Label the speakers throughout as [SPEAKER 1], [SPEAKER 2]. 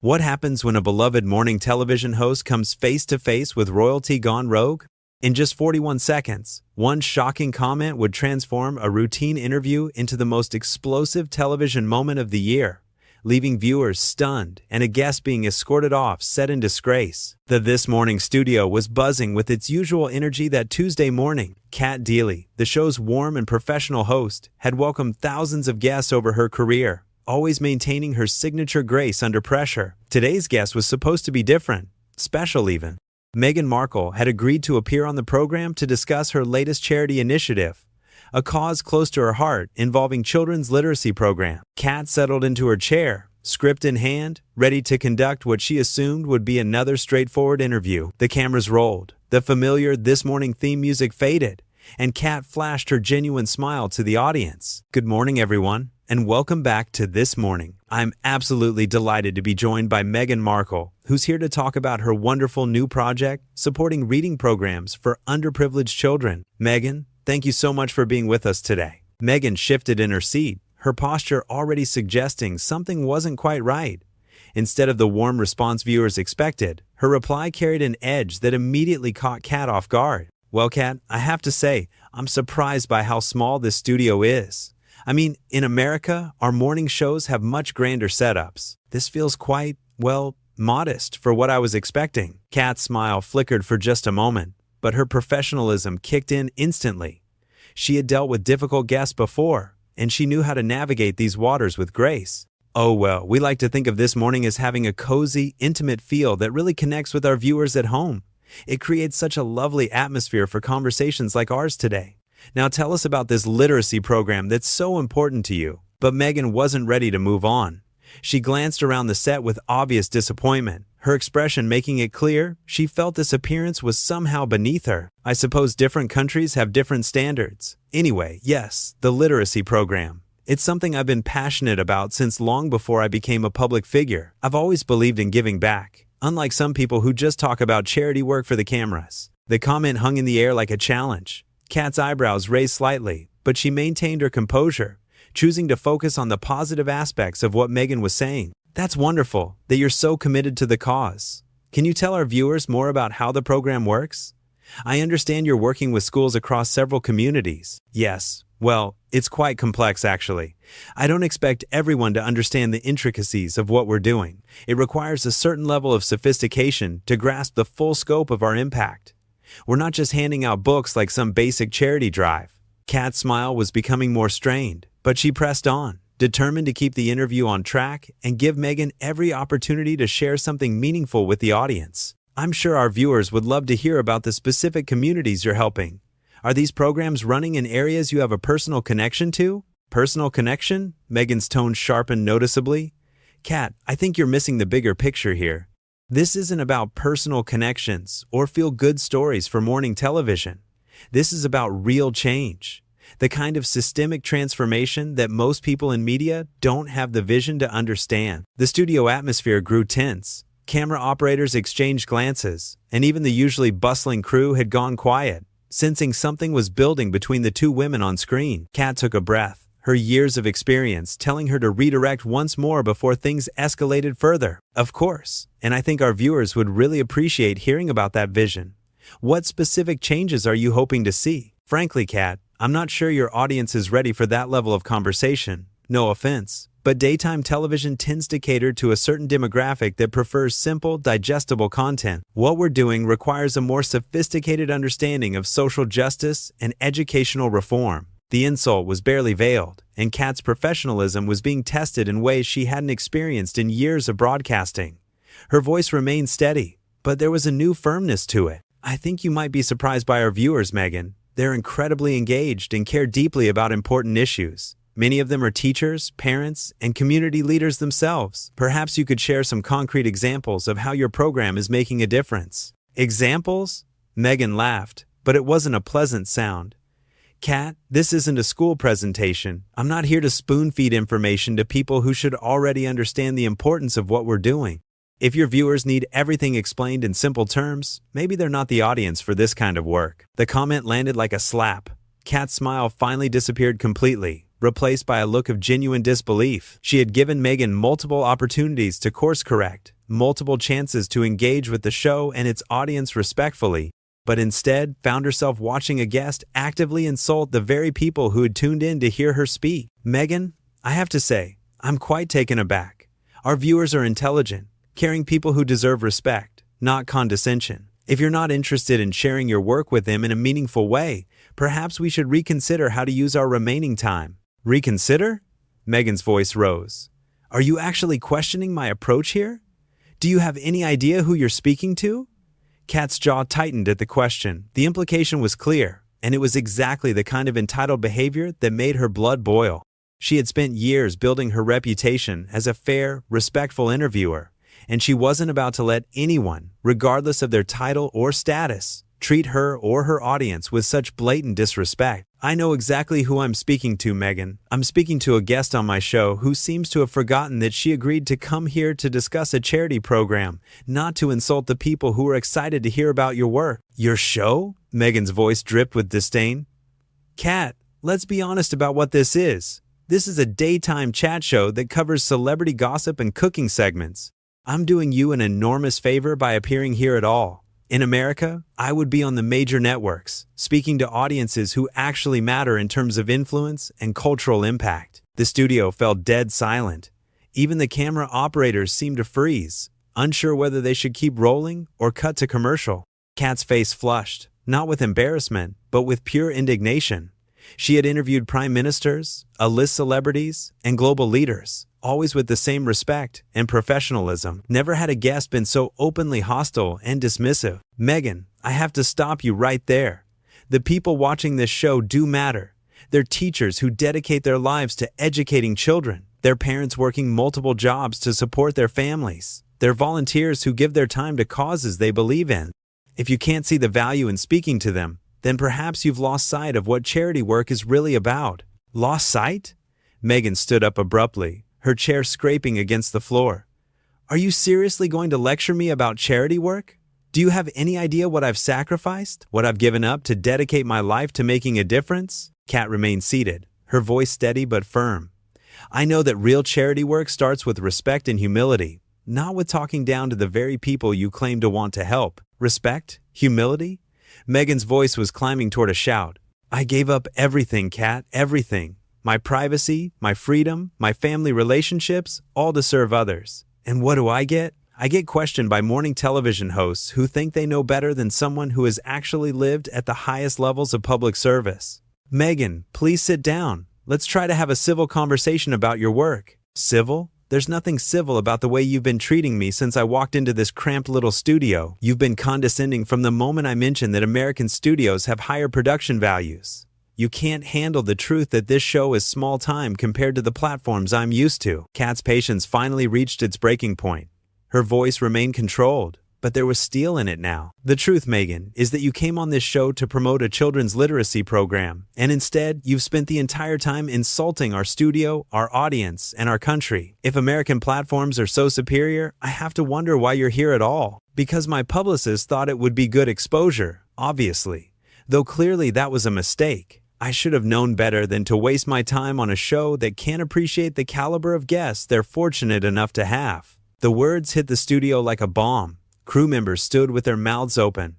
[SPEAKER 1] What happens when a beloved morning television host comes face to face with royalty gone rogue? In just 41 seconds, one shocking comment would transform a routine interview into the most explosive television moment of the year, leaving viewers stunned and a guest being escorted off set in disgrace. The This Morning studio was buzzing with its usual energy that Tuesday morning. Deeley, the show's warm and professional host, had welcomed thousands of guests over her career, always maintaining her signature grace under pressure. Today's guest was supposed to be different, special even. Meghan Markle had agreed to appear on the program to discuss her latest charity initiative, a cause close to her heart involving children's literacy program. Kat settled into her chair, script in hand, ready to conduct what she assumed would be another straightforward interview. The cameras rolled, the familiar This Morning theme music faded, and Kat flashed her genuine smile to the audience. Good morning, everyone, and welcome back to This Morning. I'm absolutely delighted to be joined by Meghan Markle, who's here to talk about her wonderful new project supporting reading programs for underprivileged children. Meghan, thank you so much for being with us today. Meghan shifted in her seat, her posture already suggesting something wasn't quite right. Instead of the warm response viewers expected, her reply carried an edge that immediately caught Kat off guard. Well, Kat, I have to say, I'm surprised by how small this studio is. I mean, in America, our morning shows have much grander setups. This feels quite, well, modest for what I was expecting. Kat's smile flickered for just a moment, but her professionalism kicked in instantly. She had dealt with difficult guests before, and she knew how to navigate these waters with grace. Oh well, we like to think of This Morning as having a cozy, intimate feel that really connects with our viewers at home. It creates such a lovely atmosphere for conversations like ours today. Now tell us about this literacy program that's so important to you. But Meghan wasn't ready to move on. She glanced around the set with obvious disappointment, her expression making it clear she felt this appearance was somehow beneath her. I suppose different countries have different standards. Anyway, yes, the literacy program. It's something I've been passionate about since long before I became a public figure. I've always believed in giving back, unlike some people who just talk about charity work for the cameras. The comment hung in the air like a challenge. Kat's eyebrows raised slightly, but she maintained her composure, choosing to focus on the positive aspects of what Meghan was saying. That's wonderful that you're so committed to the cause. Can you tell our viewers more about how the program works? I understand you're working with schools across several communities. Yes, well, it's quite complex actually. I don't expect everyone to understand the intricacies of what we're doing. It requires a certain level of sophistication to grasp the full scope of our impact. We're not just handing out books like some basic charity drive. Kat's smile was becoming more strained, but she pressed on, determined to keep the interview on track and give Meghan every opportunity to share something meaningful with the audience. I'm sure our viewers would love to hear about the specific communities you're helping. Are these programs running in areas you have a personal connection to? Personal connection? Meghan's tone sharpened noticeably. Kat, I think you're missing the bigger picture here. This isn't about personal connections or feel-good stories for morning television. This is about real change, the kind of systemic transformation that most people in media don't have the vision to understand. The studio atmosphere grew tense. Camera operators exchanged glances, and even the usually bustling crew had gone quiet, sensing something was building between the two women on screen. Kat took a breath, her years of experience telling her to redirect once more before things escalated further. Of course, and I think our viewers would really appreciate hearing about that vision. What specific changes are you hoping to see? Frankly, Kat, I'm not sure your audience is ready for that level of conversation. No offense, but daytime television tends to cater to a certain demographic that prefers simple, digestible content. What we're doing requires a more sophisticated understanding of social justice and educational reform. The insult was barely veiled, and Kat's professionalism was being tested in ways she hadn't experienced in years of broadcasting. Her voice remained steady, but there was a new firmness to it. I think you might be surprised by our viewers, Meghan. They're incredibly engaged and care deeply about important issues. Many of them are teachers, parents, and community leaders themselves. Perhaps you could share some concrete examples of how your program is making a difference. Examples? Meghan laughed, but it wasn't a pleasant sound. Kat, this isn't a school presentation. I'm not here to spoon-feed information to people who should already understand the importance of what we're doing. If your viewers need everything explained in simple terms, maybe they're not the audience for this kind of work. The comment landed like a slap. Kat's smile finally disappeared completely, replaced by a look of genuine disbelief. She had given Meghan multiple opportunities to course correct, multiple chances to engage with the show and its audience respectfully, but instead found herself watching a guest actively insult the very people who had tuned in to hear her speak. Meghan, I have to say, I'm quite taken aback. Our viewers are intelligent, caring people who deserve respect, not condescension. If you're not interested in sharing your work with them in a meaningful way, perhaps we should reconsider how to use our remaining time. Reconsider? Meghan's voice rose. Are you actually questioning my approach here? Do you have any idea who you're speaking to? Kat's jaw tightened at the question. The implication was clear, and it was exactly the kind of entitled behavior that made her blood boil. She had spent years building her reputation as a fair, respectful interviewer, and she wasn't about to let anyone, regardless of their title or status, treat her or her audience with such blatant disrespect. I know exactly who I'm speaking to, Meghan. I'm speaking to a guest on my show who seems to have forgotten that she agreed to come here to discuss a charity program, not to insult the people who are excited to hear about your work. Your show? Meghan's voice dripped with disdain. Kat, let's be honest about what this is. This is a daytime chat show that covers celebrity gossip and cooking segments. I'm doing you an enormous favor by appearing here at all. In America, I would be on the major networks, speaking to audiences who actually matter in terms of influence and cultural impact. The studio fell dead silent. Even the camera operators seemed to freeze, unsure whether they should keep rolling or cut to commercial. Kat's face flushed, not with embarrassment, but with pure indignation. She had interviewed prime ministers, A-list celebrities, and global leaders, always with the same respect and professionalism. Never had a guest been so openly hostile and dismissive. Meghan, I have to stop you right there. The people watching this show do matter. They're teachers who dedicate their lives to educating children. They're parents working multiple jobs to support their families. They're volunteers who give their time to causes they believe in. If you can't see the value in speaking to them, then perhaps you've lost sight of what charity work is really about. Lost sight? Meghan stood up abruptly, her chair scraping against the floor. Are you seriously going to lecture me about charity work? Do you have any idea what I've sacrificed, what I've given up to dedicate my life to making a difference? Kat remained seated, her voice steady but firm. I know that real charity work starts with respect and humility, not with talking down to the very people you claim to want to help. Respect? Humility? Meghan's voice was climbing toward a shout. I gave up everything, Kat, everything. My privacy, my freedom, my family relationships, all to serve others. And what do I get? I get questioned by morning television hosts who think they know better than someone who has actually lived at the highest levels of public service. Meghan, please sit down. Let's try to have a civil conversation about your work. Civil? There's nothing civil about the way you've been treating me since I walked into this cramped little studio. You've been condescending from the moment I mentioned that American studios have higher production values. You can't handle the truth that this show is small time compared to the platforms I'm used to. Kat's patience finally reached its breaking point. Her voice remained controlled, but there was steel in it now. The truth, Meghan, is that you came on this show to promote a children's literacy program, and instead, you've spent the entire time insulting our studio, our audience, and our country. If American platforms are so superior, I have to wonder why you're here at all. Because my publicist thought it would be good exposure, obviously. Though clearly that was a mistake. I should have known better than to waste my time on a show that can't appreciate the caliber of guests they're fortunate enough to have. The words hit the studio like a bomb. Crew members stood with their mouths open.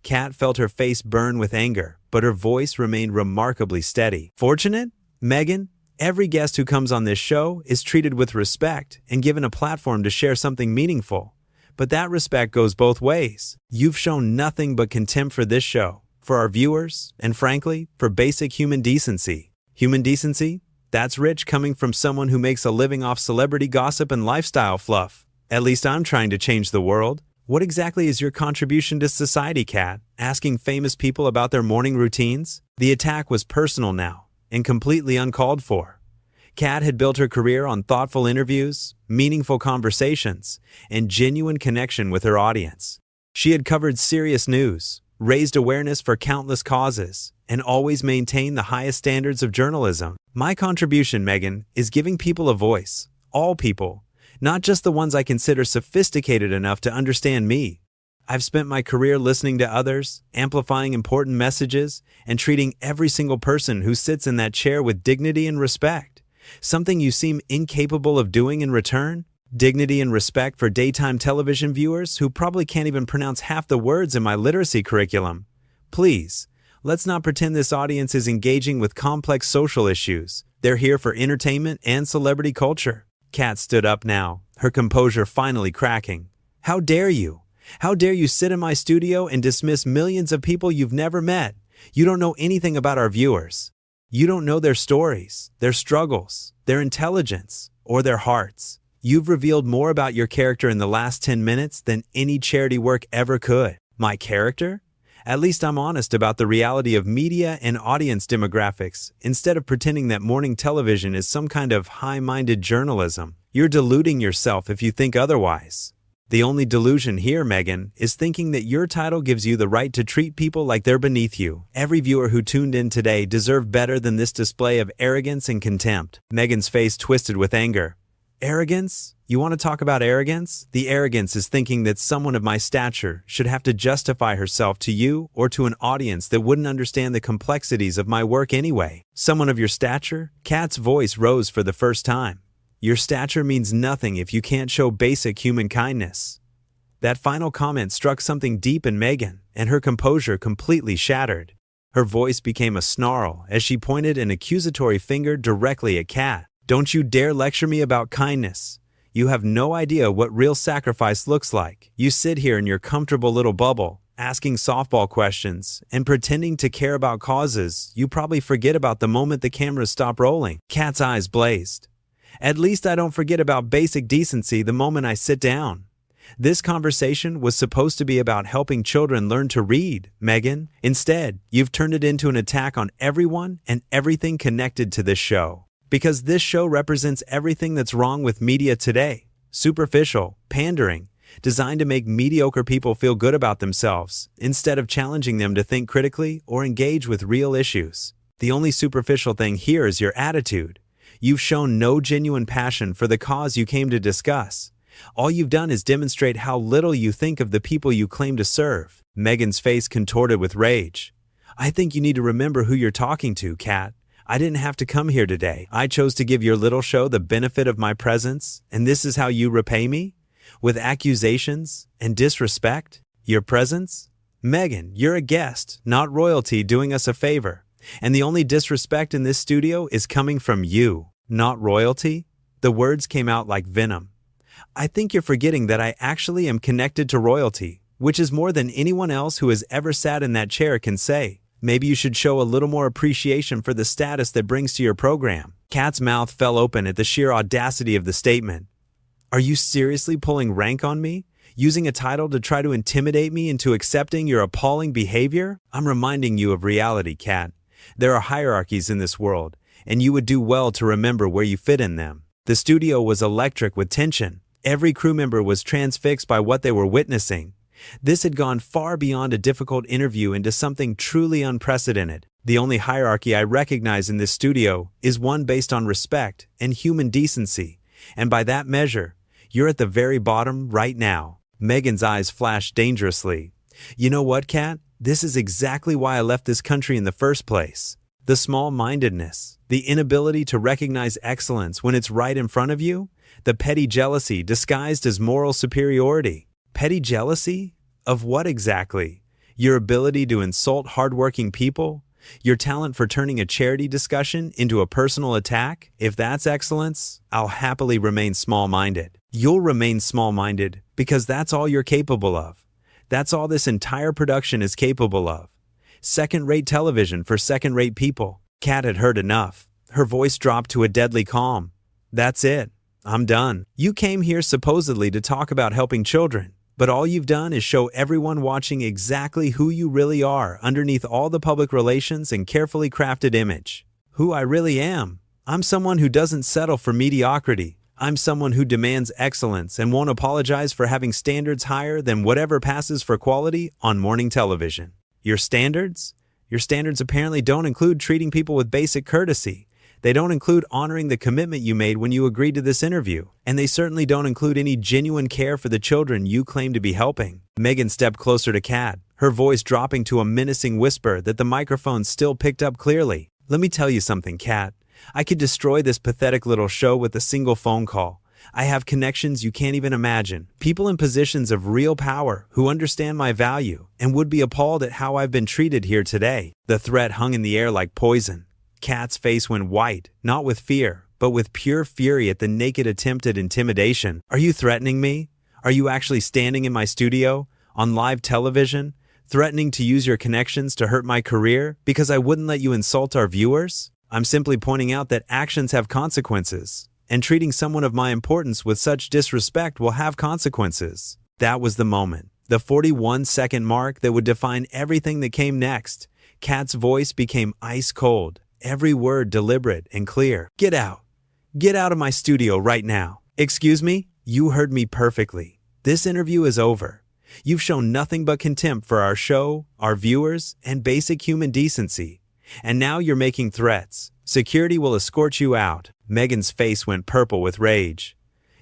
[SPEAKER 1] Kat felt her face burn with anger, but her voice remained remarkably steady. Fortunate? Meghan, every guest who comes on this show is treated with respect and given a platform to share something meaningful. But that respect goes both ways. You've shown nothing but contempt for this show, for our viewers, and frankly, for basic human decency. Human decency? That's rich coming from someone who makes a living off celebrity gossip and lifestyle fluff. At least I'm trying to change the world. What exactly is your contribution to society, Kat? Asking famous people about their morning routines? The attack was personal now, and completely uncalled for. Kat had built her career on thoughtful interviews, meaningful conversations, and genuine connection with her audience. She had covered serious news, raised awareness for countless causes, and always maintained the highest standards of journalism. My contribution, Meghan, is giving people a voice. All people. Not just the ones I consider sophisticated enough to understand me. I've spent my career listening to others, amplifying important messages, and treating every single person who sits in that chair with dignity and respect. Something you seem incapable of doing in return? Dignity and respect for daytime television viewers who probably can't even pronounce half the words in my literacy curriculum. Please, let's not pretend this audience is engaging with complex social issues. They're here for entertainment and celebrity culture. Kat stood up now, her composure finally cracking. How dare you? How dare you sit in my studio and dismiss millions of people you've never met? You don't know anything about our viewers. You don't know their stories, their struggles, their intelligence, or their hearts. You've revealed more about your character in the last 10 minutes than any charity work ever could. My character? At least I'm honest about the reality of media and audience demographics, instead of pretending that morning television is some kind of high-minded journalism. You're deluding yourself if you think otherwise. The only delusion here, Meghan, is thinking that your title gives you the right to treat people like they're beneath you. Every viewer who tuned in today deserved better than this display of arrogance and contempt. Meghan's face twisted with anger. Arrogance? You want to talk about arrogance? The arrogance is thinking that someone of my stature should have to justify herself to you or to an audience that wouldn't understand the complexities of my work anyway. Someone of your stature? Kat's voice rose for the first time. Your stature means nothing if you can't show basic human kindness. That final comment struck something deep in Meghan, and her composure completely shattered. Her voice became a snarl as she pointed an accusatory finger directly at Kat. Don't you dare lecture me about kindness. You have no idea what real sacrifice looks like. You sit here in your comfortable little bubble, asking softball questions and pretending to care about causes you probably forget about the moment the cameras stop rolling. Kat's eyes blazed. At least I don't forget about basic decency the moment I sit down. This conversation was supposed to be about helping children learn to read, Meghan. Instead, you've turned it into an attack on everyone and everything connected to this show. Because this show represents everything that's wrong with media today. Superficial, pandering, designed to make mediocre people feel good about themselves, instead of challenging them to think critically or engage with real issues. The only superficial thing here is your attitude. You've shown no genuine passion for the cause you came to discuss. All you've done is demonstrate how little you think of the people you claim to serve. Meghan's face contorted with rage. I think you need to remember who you're talking to, Kat. I didn't have to come here today. I chose to give your little show the benefit of my presence, and this is how you repay me? With accusations and disrespect? Your presence? Meghan, you're a guest, not royalty, doing us a favor. And the only disrespect in this studio is coming from you, not royalty. The words came out like venom. I think you're forgetting that I actually am connected to royalty, which is more than anyone else who has ever sat in that chair can say. Maybe you should show a little more appreciation for the status that brings to your program. Kat's mouth fell open at the sheer audacity of the statement. Are you seriously pulling rank on me? Using a title to try to intimidate me into accepting your appalling behavior? I'm reminding you of reality, Kat. There are hierarchies in this world, and you would do well to remember where you fit in them. The studio was electric with tension. Every crew member was transfixed by what they were witnessing. This had gone far beyond a difficult interview into something truly unprecedented. The only hierarchy I recognize in this studio is one based on respect and human decency, and by that measure, you're at the very bottom right now. Meghan's eyes flashed dangerously. You know what, Kat? This is exactly why I left this country in the first place. The small-mindedness, the inability to recognize excellence when it's right in front of you, the petty jealousy disguised as moral superiority. Petty jealousy? Of what exactly? Your ability to insult hardworking people? Your talent for turning a charity discussion into a personal attack? If that's excellence, I'll happily remain small-minded. You'll remain small-minded because that's all you're capable of. That's all this entire production is capable of. Second-rate television for second-rate people. Kat had heard enough. Her voice dropped to a deadly calm. That's it. I'm done. You came here supposedly to talk about helping children, but all you've done is show everyone watching exactly who you really are underneath all the public relations and carefully crafted image. Who I really am. I'm someone who doesn't settle for mediocrity. I'm someone who demands excellence and won't apologize for having standards higher than whatever passes for quality on morning television. Your standards? Your standards apparently don't include treating people with basic courtesy. They don't include honoring the commitment you made when you agreed to this interview. And they certainly don't include any genuine care for the children you claim to be helping. Meghan stepped closer to Kat, her voice dropping to a menacing whisper that the microphone still picked up clearly. Let me tell you something, Kat. I could destroy this pathetic little show with a single phone call. I have connections you can't even imagine. People in positions of real power who understand my value and would be appalled at how I've been treated here today. The threat hung in the air like poison. Kat's face went white, not with fear, but with pure fury at the naked attempt at intimidation. Are you threatening me? Are you actually standing in my studio, on live television, threatening to use your connections to hurt my career because I wouldn't let you insult our viewers? I'm simply pointing out that actions have consequences, and treating someone of my importance with such disrespect will have consequences. That was the moment, the 41-second mark that would define everything that came next. Kat's voice became ice cold, every word deliberate and clear. Get out. Get out of my studio right now. Excuse me? You heard me perfectly. This interview is over. You've shown nothing but contempt for our show, our viewers, and basic human decency. And now you're making threats. Security will escort you out. Meghan's face went purple with rage.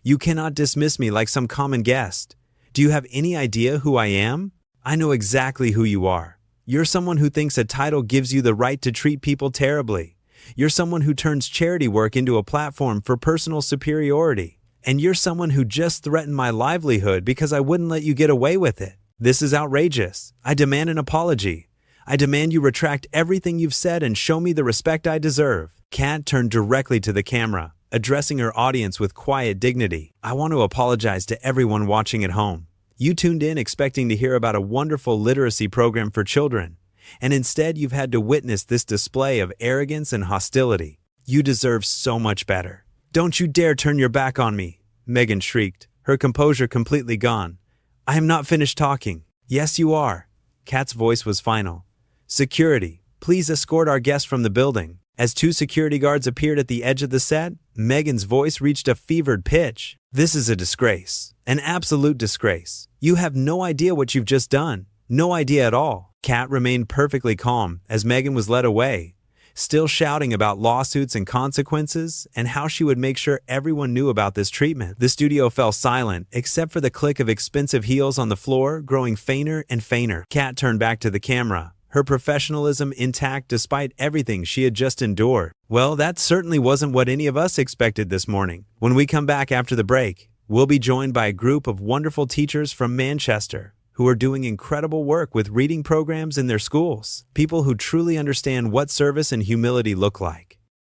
[SPEAKER 1] You cannot dismiss me like some common guest. Do you have any idea who I am? I know exactly who you are. You're someone who thinks a title gives you the right to treat people terribly. You're someone who turns charity work into a platform for personal superiority. And you're someone who just threatened my livelihood because I wouldn't let you get away with it. This is outrageous. I demand an apology. I demand you retract everything you've said and show me the respect I deserve. Kat turned directly to the camera, addressing her audience with quiet dignity. I want to apologize to everyone watching at home. You tuned in expecting to hear about a wonderful literacy program for children, and instead you've had to witness this display of arrogance and hostility. You deserve so much better. Don't you dare turn your back on me, Meghan shrieked, her composure completely gone. I am not finished talking. Yes, you are. Kat's voice was final. Security, please escort our guest from the building. As two security guards appeared at the edge of the set, Meghan's voice reached a fevered pitch. This is a disgrace. An absolute disgrace. You have no idea what you've just done. No idea at all. Kat remained perfectly calm as Meghan was led away, still shouting about lawsuits and consequences and how she would make sure everyone knew about this treatment. The studio fell silent, except for the click of expensive heels on the floor, growing fainter and fainter. Kat turned back to the camera, her professionalism intact despite everything she had just endured. Well, that certainly wasn't what any of us expected this morning. When we come back after the break, we'll be joined by a group of wonderful teachers from Manchester who are doing incredible work with reading programs in their schools. People who truly understand what service and humility look like.